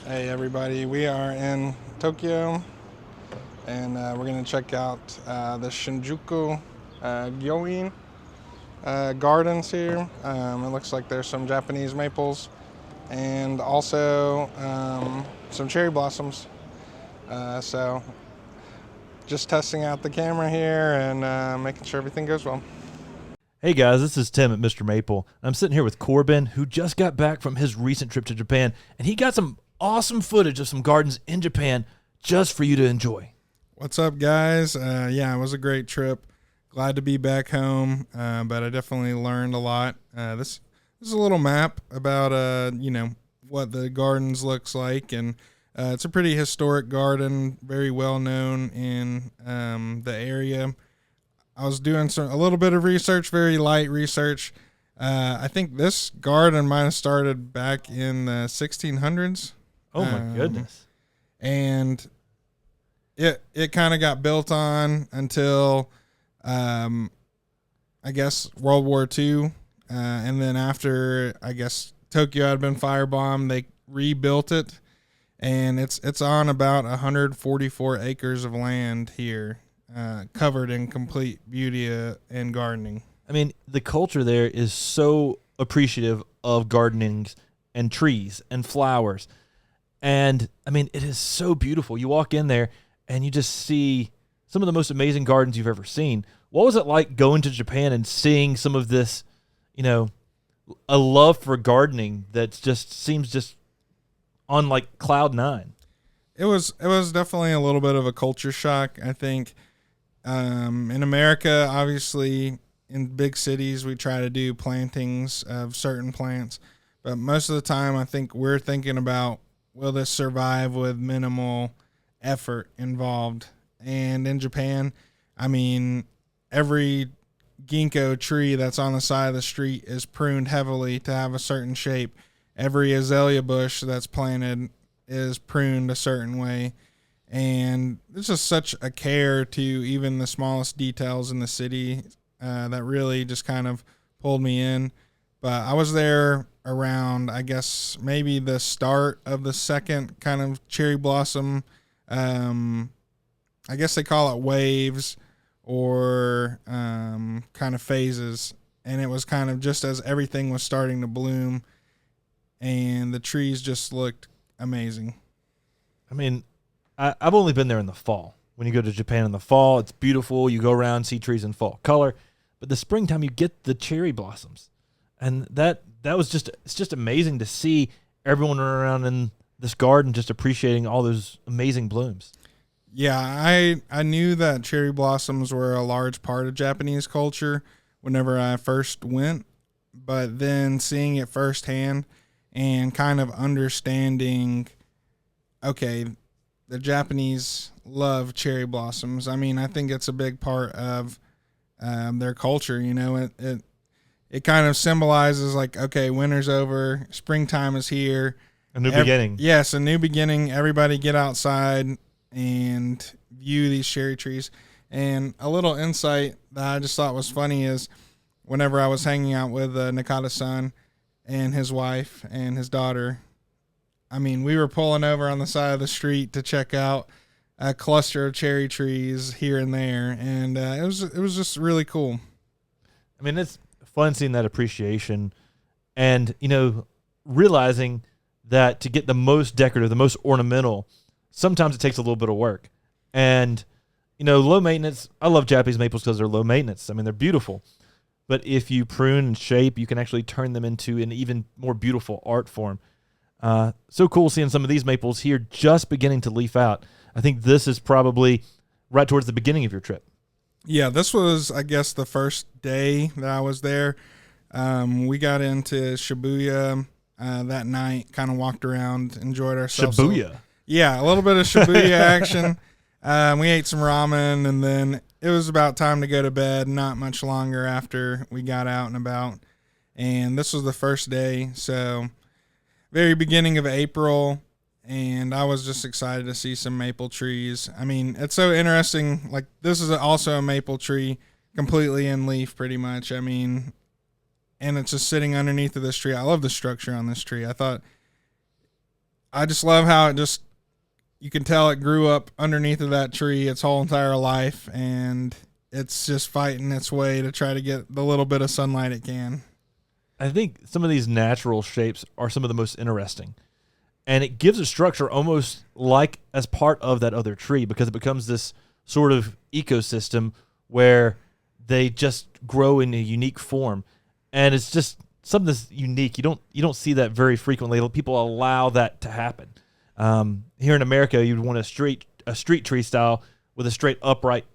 Hey everybody, we are in Tokyo and we're going to check out the Shinjuku Gyoen gardens here. It looks like there's some Japanese maples and also some cherry blossoms. So just testing out the camera here and making sure everything goes well. Hey guys, this is Tim at MrMaple. I'm sitting here with Corbin, who just got back from his recent trip to Japan, and he got some awesome footage of some gardens in Japan just for you to enjoy. What's up, guys? Yeah, it was a great trip. Glad to be back home, but I definitely learned a lot. This is a little map about what the gardens looks like, and it's a pretty historic garden, very well known in the area. I was doing a little bit of research, very light research. I think this garden might have started back in the 1600s. Oh my goodness. And it kind of got built on until I guess World War II, and then after I guess Tokyo had been firebombed, they rebuilt it, and it's on about 144 acres of land here, covered in complete beauty and gardening. I mean, the culture there is so appreciative of gardening and trees and flowers. And I mean, it is so beautiful. You walk in there and you just see some of the most amazing gardens you've ever seen. What was it like going to Japan and seeing some of this, a love for gardening that just seems just on like cloud nine? It was definitely a little bit of a culture shock, I think. In America, obviously, in big cities, we try to do plantings of certain plants, but most of the time, I think we're thinking about, will this survive with minimal effort involved? And in Japan, I mean, every ginkgo tree that's on the side of the street is pruned heavily to have a certain shape. Every azalea bush that's planted is pruned a certain way. And it's just such a care to even the smallest details in the city that really just kind of pulled me in. But I was there around, I guess, maybe the start of the second kind of cherry blossom. I guess they call it waves or kind of phases. And it was kind of just as everything was starting to bloom, and the trees just looked amazing. I mean, I've only been there in the fall. When you go to Japan in the fall, it's beautiful. You go around, see trees in fall color. But the springtime, you get the cherry blossoms. And that was it's just amazing to see everyone around in this garden just appreciating all those amazing blooms. Yeah, I knew that cherry blossoms were a large part of Japanese culture whenever I first went, but then seeing it firsthand and kind of understanding, okay, the Japanese love cherry blossoms. I mean, I think it's a big part of their culture. It kind of symbolizes like, okay, winter's over, springtime is here. A new beginning. Yes, a new beginning. Everybody get outside and view these cherry trees. And a little insight that I just thought was funny is whenever I was hanging out with Nakata-san and his wife and his daughter, I mean, we were pulling over on the side of the street to check out a cluster of cherry trees here and there, and it was just really cool. I mean, it's fun seeing that appreciation and, realizing that to get the most decorative, the most ornamental, sometimes it takes a little bit of work. And, low maintenance, I love Japanese maples because they're low maintenance. I mean, they're beautiful. But if you prune and shape, you can actually turn them into an even more beautiful art form. So cool seeing some of these maples here just beginning to leaf out. I think this is probably right towards the beginning of your trip. Yeah, this was, I guess, the first day that I was there. We got into Shibuya that night, kind of walked around, enjoyed ourselves. Shibuya? Yeah, a little bit of Shibuya action. We ate some ramen, and then it was about time to go to bed, not much longer after we got out and about. And this was the first day, so very beginning of April, and I was just excited to see some maple trees. I mean, it's so interesting. Like, this is also a maple tree, completely in leaf, pretty much. I mean, and it's just sitting underneath of this tree. I love the structure on this tree. I thought I just love how you can tell it grew up underneath of that tree its whole entire life, and it's just fighting its way to try to get the little bit of sunlight it can. I think some of these natural shapes are some of the most interesting. And it gives a structure almost like as part of that other tree, because it becomes this sort of ecosystem where they just grow in a unique form. And it's just something that's unique. You don't see that very frequently. People allow that to happen. Here in America, you'd want a street tree style with a straight upright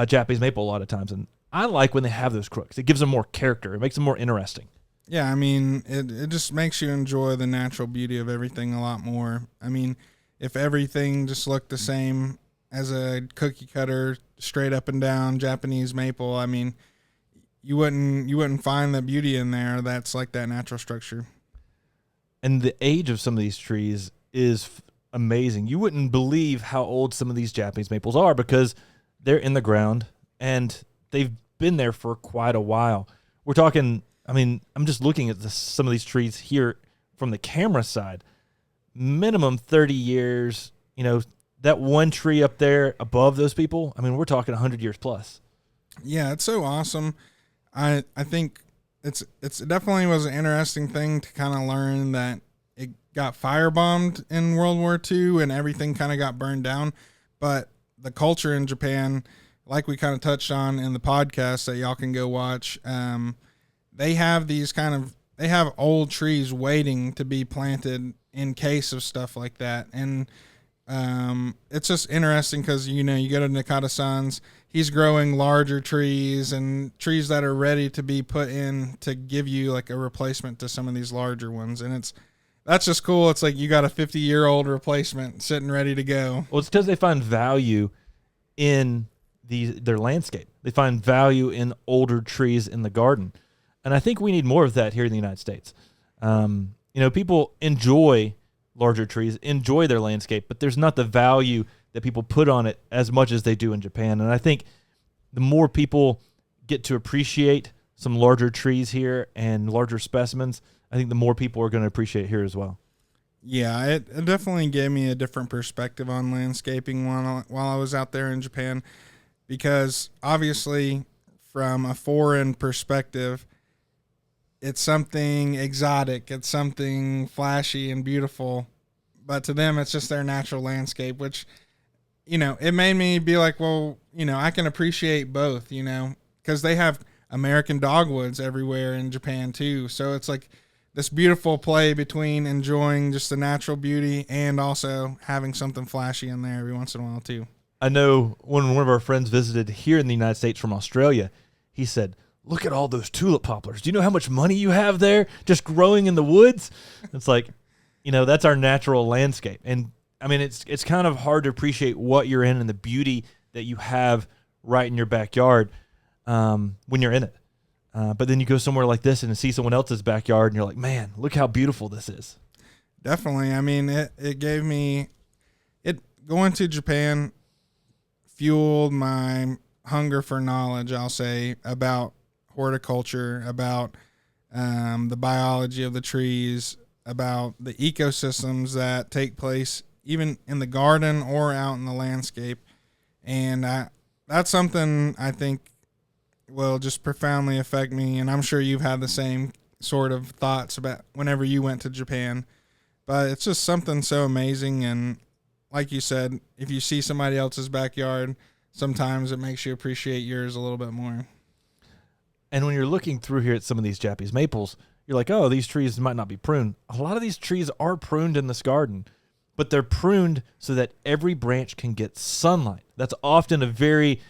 Japanese maple a lot of times. And I like when they have those crooks. It gives them more character. It makes them more interesting. Yeah, I mean, it just makes you enjoy the natural beauty of everything a lot more. I mean, if everything just looked the same as a cookie cutter, straight up and down Japanese maple, I mean, you wouldn't find the beauty in there that's like that natural structure. And the age of some of these trees is amazing. You wouldn't believe how old some of these Japanese maples are, because they're in the ground and they've been there for quite a while. We're talking, I mean, I'm just looking at some of these trees here from the camera side. Minimum 30 years. You know, that one tree up there above those people, I mean, we're talking 100 years plus. Yeah, it's so awesome. I think it definitely was an interesting thing to kind of learn that it got firebombed in World War II and everything kind of got burned down. But the culture in Japan, like we kind of touched on in the podcast that y'all can go watch, they have they have old trees waiting to be planted in case of stuff like that. And it's just interesting because, you go to Nakata-san's, he's growing larger trees and trees that are ready to be put in to give you like a replacement to some of these larger ones. And that's just cool. It's like you got a 50-year-old replacement sitting ready to go. Well, it's because they find value in their landscape. They find value in older trees in the garden. And I think we need more of that here in the United States. People enjoy larger trees, enjoy their landscape, but there's not the value that people put on it as much as they do in Japan. And I think the more people get to appreciate some larger trees here and larger specimens, I think the more people are going to appreciate it here as well. Yeah, it definitely gave me a different perspective on landscaping while I was out there in Japan, because obviously from a foreign perspective, it's something exotic, it's something flashy and beautiful, but to them it's just their natural landscape, which, it made me be like, well, I can appreciate both, because they have American dogwoods everywhere in Japan too. So it's like this beautiful play between enjoying just the natural beauty and also having something flashy in there every once in a while too. I know when one of our friends visited here in the United States from Australia, he said, "Look at all those tulip poplars. Do you know how much money you have there just growing in the woods?" It's like, that's our natural landscape. And I mean, it's kind of hard to appreciate what you're in and the beauty that you have right in your backyard when you're in it. But then you go somewhere like this and see someone else's backyard and you're like, man, look how beautiful this is. Definitely. I mean, it gave me going to Japan fueled my hunger for knowledge, I'll say, about horticulture, about the biology of the trees, about the ecosystems that take place even in the garden or out in the landscape. And that's something I think will just profoundly affect me. And I'm sure you've had the same sort of thoughts about whenever you went to Japan. But it's just something so amazing. And like you said, if you see somebody else's backyard, sometimes it makes you appreciate yours a little bit more. And when you're looking through here at some of these Japanese maples, you're like, oh, these trees might not be pruned. A lot of these trees are pruned in this garden, but they're pruned so that every branch can get sunlight. That's often a very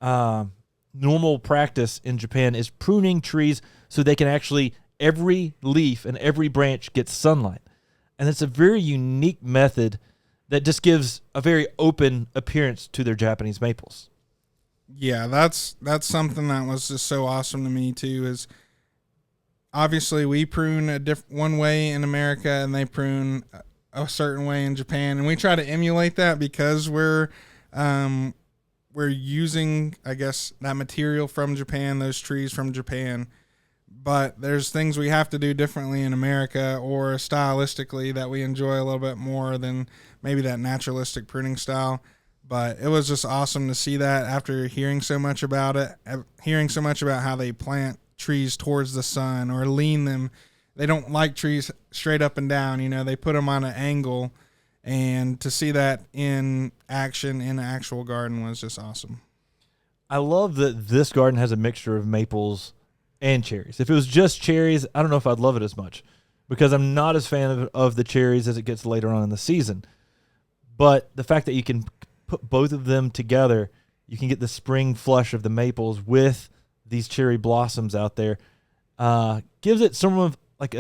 normal practice in Japan, is pruning trees so they can actually, every leaf and every branch gets sunlight. And it's a very unique method that just gives a very open appearance to their Japanese maples. Yeah, that's something that was just so awesome to me too, is obviously we prune one way in America and they prune a certain way in Japan, and we try to emulate that because we're using, I guess, that material from Japan, those trees from Japan. but there's things we have to do differently in America or stylistically that we enjoy a little bit more than maybe that naturalistic pruning style. But it was just awesome to see that after hearing so much about it, hearing so much about how they plant trees towards the sun or lean them. They don't like trees straight up and down, they put them on an angle, and to see that in action in an actual garden was just awesome. I love that this garden has a mixture of maples and cherries. If it was just cherries, I don't know if I'd love it as much because I'm not as fan of the cherries as it gets later on in the season. But the fact that you can put both of them together, you can get the spring flush of the maples with these cherry blossoms out there, gives it some of like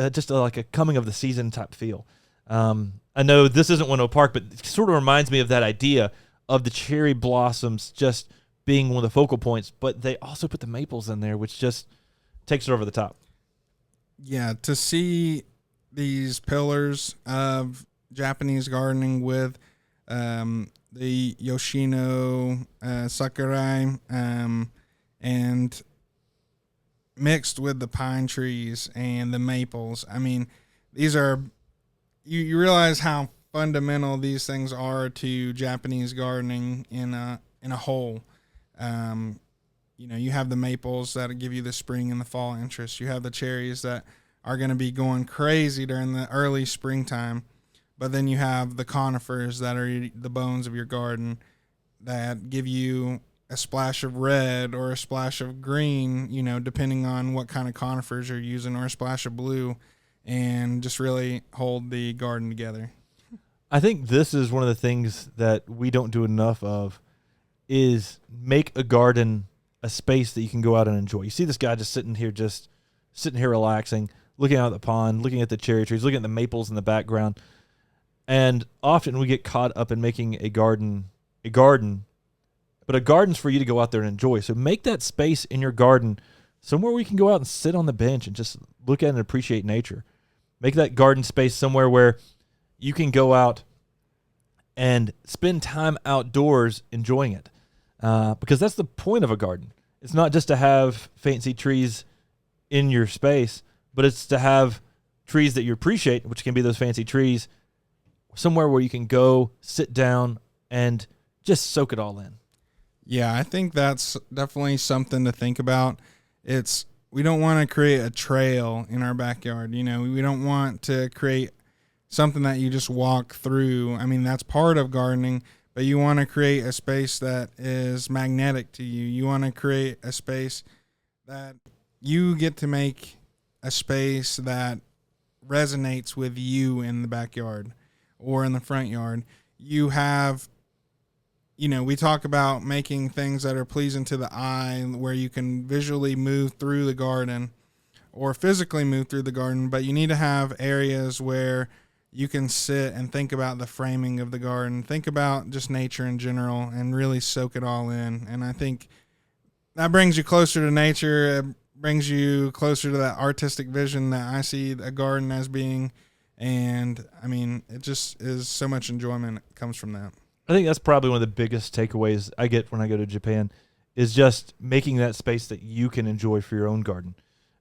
a coming of the season type feel. I know this isn't Winnow Park, but it sort of reminds me of that idea of the cherry blossoms just being one of the focal points, but they also put the maples in there, which just takes it over the top. Yeah, to see these pillars of Japanese gardening with the Yoshino Sakurai and mixed with the pine trees and the maples. I mean, these are you realize how fundamental these things are to Japanese gardening in a whole. You have the maples that give you the spring and the fall interest. You have the cherries that are going to be going crazy during the early springtime. But then you have the conifers that are the bones of your garden that give you a splash of red or a splash of green, depending on what kind of conifers you're using, or a splash of blue, and just really hold the garden together. I think this is one of the things that we don't do enough of is make a garden a space that you can go out and enjoy. You see this guy just sitting here relaxing, looking out at the pond, looking at the cherry trees, looking at the maples in the background. And often we get caught up in making a garden, but a garden's for you to go out there and enjoy. So make that space in your garden somewhere where you can go out and sit on the bench and just look at and appreciate nature. Make that garden space somewhere where you can go out and spend time outdoors enjoying it. Because that's the point of a garden. It's not just to have fancy trees in your space, but it's to have trees that you appreciate, which can be those fancy trees, somewhere where you can go, sit down, and just soak it all in. Yeah, I think that's definitely something to think about. We don't want to create a trail in our backyard. We don't want to create something that you just walk through. I mean, that's part of gardening, but you want to create a space that is magnetic to you. You want to create a space that you get to make a space that resonates with you in the backyard or in the front yard. You have, we talk about making things that are pleasing to the eye, where you can visually move through the garden or physically move through the garden, but you need to have areas where you can sit and think about the framing of the garden, think about just nature in general, and really soak it all in. And I think that brings you closer to nature. It brings you closer to that artistic vision that I see a garden as being. And, I mean, it just is so much enjoyment that comes from that. I think that's probably one of the biggest takeaways I get when I go to Japan is just making that space that you can enjoy for your own garden.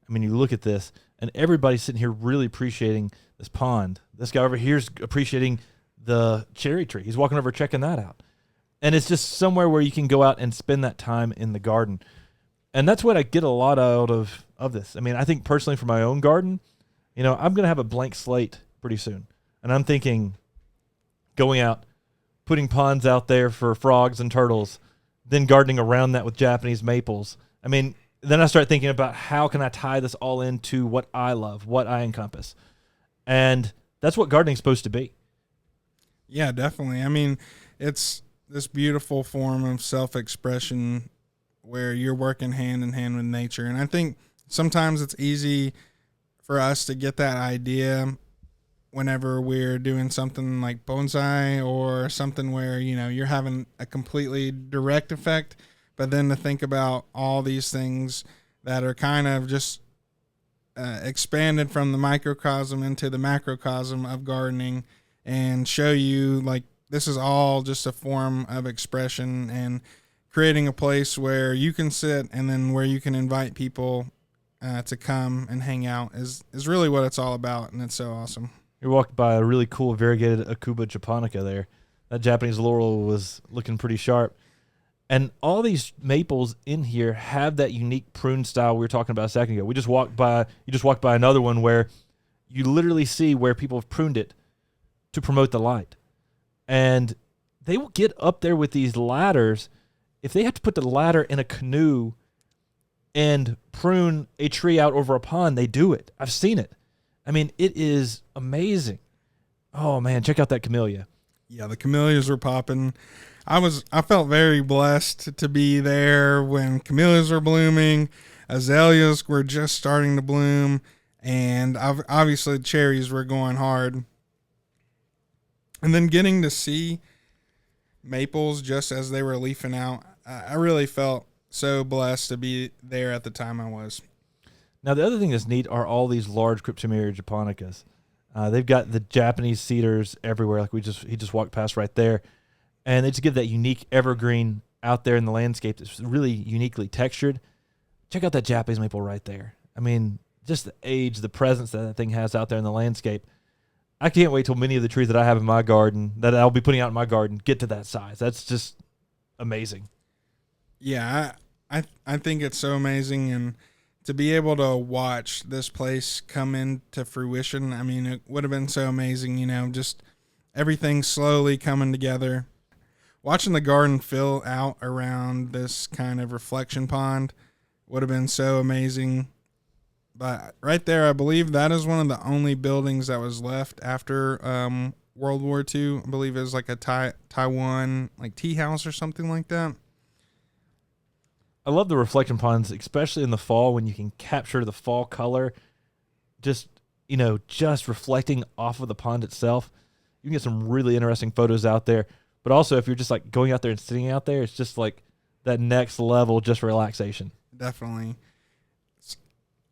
I mean, you look at this, and everybody's sitting here really appreciating this pond. This guy over here is appreciating the cherry tree. He's walking over checking that out. And it's just somewhere where you can go out and spend that time in the garden. And that's what I get a lot out of this. I mean, I think personally for my own garden, I'm going to have a blank slate pretty soon. And I'm thinking going out, putting ponds out there for frogs and turtles, then gardening around that with Japanese maples. I mean, then I start thinking about how can I tie this all into what I love, what I encompass. And that's what gardening's supposed to be. Yeah, definitely. I mean, it's this beautiful form of self-expression where you're working hand in hand with nature. And I think sometimes it's easy for us to get that idea whenever we're doing something like bonsai or something where, you're having a completely direct effect, but then to think about all these things that are kind of just expanded from the microcosm into the macrocosm of gardening and show you like this is all just a form of expression and creating a place where you can sit and then where you can invite people to come and hang out is really what it's all about, and it's so awesome. You walked by a really cool variegated Akuba japonica there. That Japanese laurel was looking pretty sharp. And all these maples in here have that unique prune style we were talking about a second ago. You just walked by another one where you literally see where people have pruned it to promote the light. And they will get up there with these ladders. If they have to put the ladder in a canoe and prune a tree out over a pond, they do it. I've seen it. I mean, it is amazing. Oh, man, check out that camellia. Yeah, the camellias were popping. I felt very blessed to be there when camellias were blooming, azaleas were just starting to bloom, and obviously cherries were going hard. And then getting to see maples just as they were leafing out, I really felt so blessed to be there at the time I was. Now, the other thing that's neat are all these large Cryptomeria japonicas. They've got the Japanese cedars everywhere, like he just walked past right there. And they just give that unique evergreen out there in the landscape that's really uniquely textured. Check out that Japanese maple right there. I mean, just the age, the presence that thing has out there in the landscape. I can't wait till many of the trees that I have in my garden, that I'll be putting out in my garden, get to that size. That's just amazing. Yeah, I think it's so amazing, and to be able to watch this place come into fruition, I mean, it would have been so amazing, just everything slowly coming together. Watching the garden fill out around this kind of reflection pond would have been so amazing. But right there, I believe that is one of the only buildings that was left after World War II. I believe it was like a Taiwan like tea house or something like that. I love the reflection ponds, especially in the fall when you can capture the fall color, just reflecting off of the pond itself. You can get some really interesting photos out there. But also, if you're just like going out there and sitting out there, it's just like that next level, just relaxation. Definitely.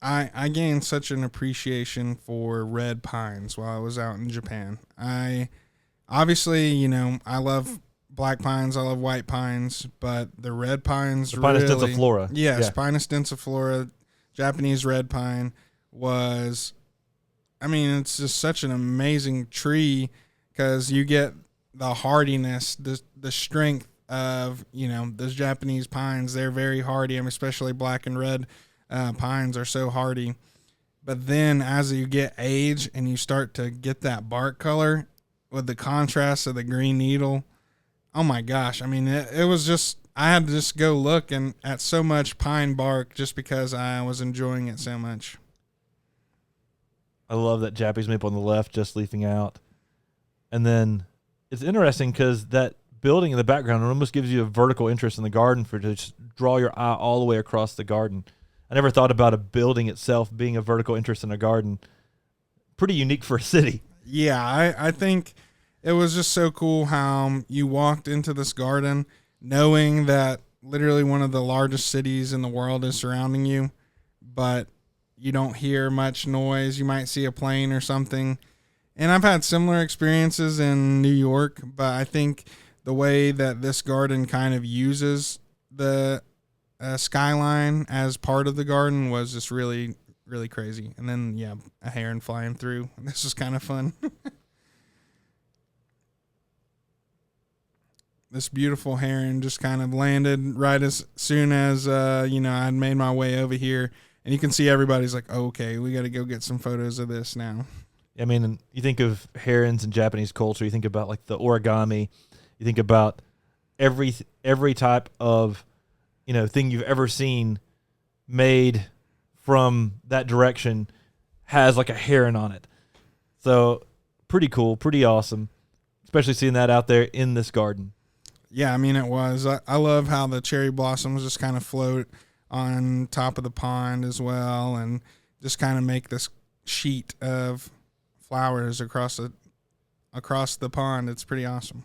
I gained such an appreciation for red pines while I was out in Japan. I love black pines, I love white pines, but the red pines, Pinus densiflora. Yes, yeah. Pinus densiflora, Japanese red pine it's just such an amazing tree because you get the hardiness, the strength of, those Japanese pines. They're very hardy. Especially black and red pines are so hardy. But then as you get age and you start to get that bark color with the contrast of the green needle, oh my gosh. It was just, I had to just go look at so much pine bark just because I was enjoying it so much. I love that Japanese maple on the left just leafing out. And then it's interesting because that building in the background almost gives you a vertical interest in the garden to just draw your eye all the way across the garden. I never thought about a building itself being a vertical interest in a garden. Pretty unique for a city. Yeah, I think it was just so cool how you walked into this garden knowing that literally one of the largest cities in the world is surrounding you, but you don't hear much noise. You might see a plane or something. And I've had similar experiences in New York, but I think the way that this garden kind of uses the skyline as part of the garden was just really, really crazy. And then, yeah, a heron flying through. This was kind of fun. This beautiful heron just kind of landed right as soon as, I'd made my way over here. And you can see everybody's like, oh, okay, we got to go get some photos of this now. You think of herons in Japanese culture, you think about like the origami, you think about every type of, thing you've ever seen made from that direction has like a heron on it. So pretty cool, pretty awesome, especially seeing that out there in this garden. Yeah, it was. I love how the cherry blossoms just kind of float on top of the pond as well and just kind of make this sheet of flowers across the pond. It's pretty awesome.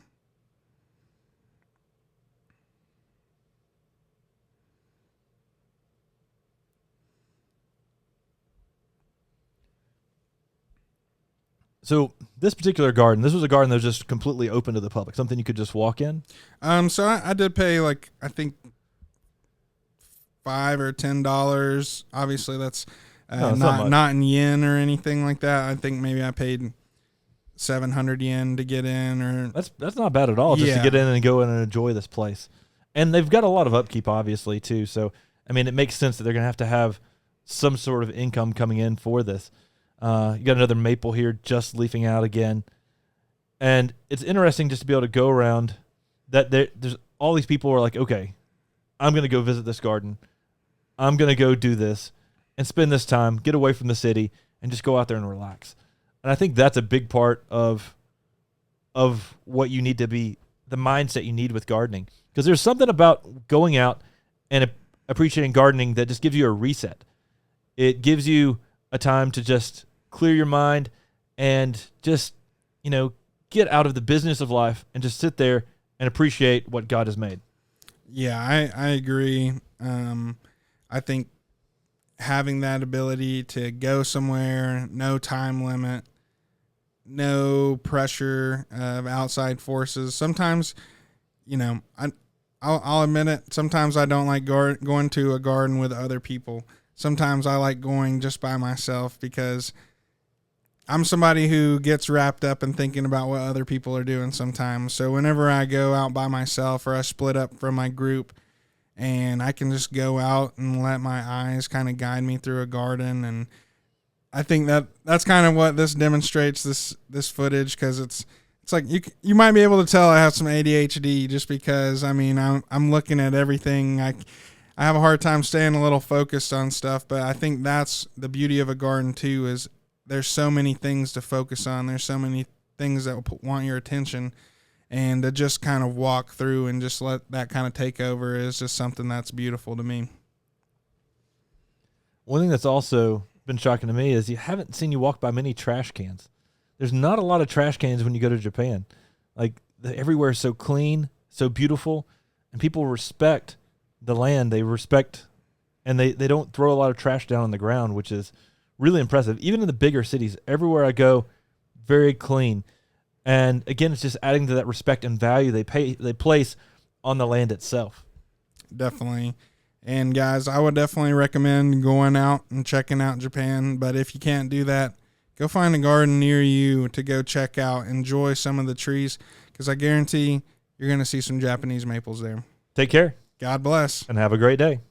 So this particular garden, this was a garden that was just completely open to the public, something you could just walk in? So I did pay I think $5 or $10. Obviously, that's No, not in yen or anything like that. I think maybe I paid 700 yen to get in, or that's not bad at all. Just to get in and go in and enjoy this place, and they've got a lot of upkeep, obviously, too. So I mean, it makes sense that they're gonna have to have some sort of income coming in for this. You got another maple here just leafing out again, and it's interesting just to be able to go around. That there's all these people who are like, okay, I'm gonna go visit this garden. I'm gonna go do this and spend this time, get away from the city, and just go out there and relax. And I think that's a big part of what you need to be, the mindset you need with gardening. Because there's something about going out and appreciating gardening that just gives you a reset. It gives you a time to just clear your mind and just, get out of the business of life and just sit there and appreciate what God has made. Yeah, I agree. I think having that ability to go somewhere, no time limit, no pressure of outside forces. Sometimes, I'll admit it. Sometimes I don't like going to a garden with other people. Sometimes I like going just by myself because I'm somebody who gets wrapped up in thinking about what other people are doing sometimes. So whenever I go out by myself or I split up from my group, and I can just go out and let my eyes kind of guide me through a garden. And I think that's kind of what this demonstrates, this footage, because it's like you might be able to tell I have some ADHD just because, I mean, I'm looking at everything. I have a hard time staying a little focused on stuff, but I think that's the beauty of a garden too, is there's so many things to focus on. There's so many things that want your attention. And to just kind of walk through and just let that kind of take over is just something that's beautiful to me. One thing that's also been shocking to me is you haven't seen you walk by many trash cans. There's not a lot of trash cans when you go to Japan. Like, everywhere is so clean, so beautiful, and people respect the land. They respect, and they don't throw a lot of trash down on the ground, which is really impressive. Even in the bigger cities, everywhere I go, very clean. And again, it's just adding to that respect and value they place on the land itself. Definitely. And guys, I would definitely recommend going out and checking out Japan. But if you can't do that, go find a garden near you to go check out. Enjoy some of the trees, because I guarantee you're going to see some Japanese maples there. Take care. God bless. And have a great day.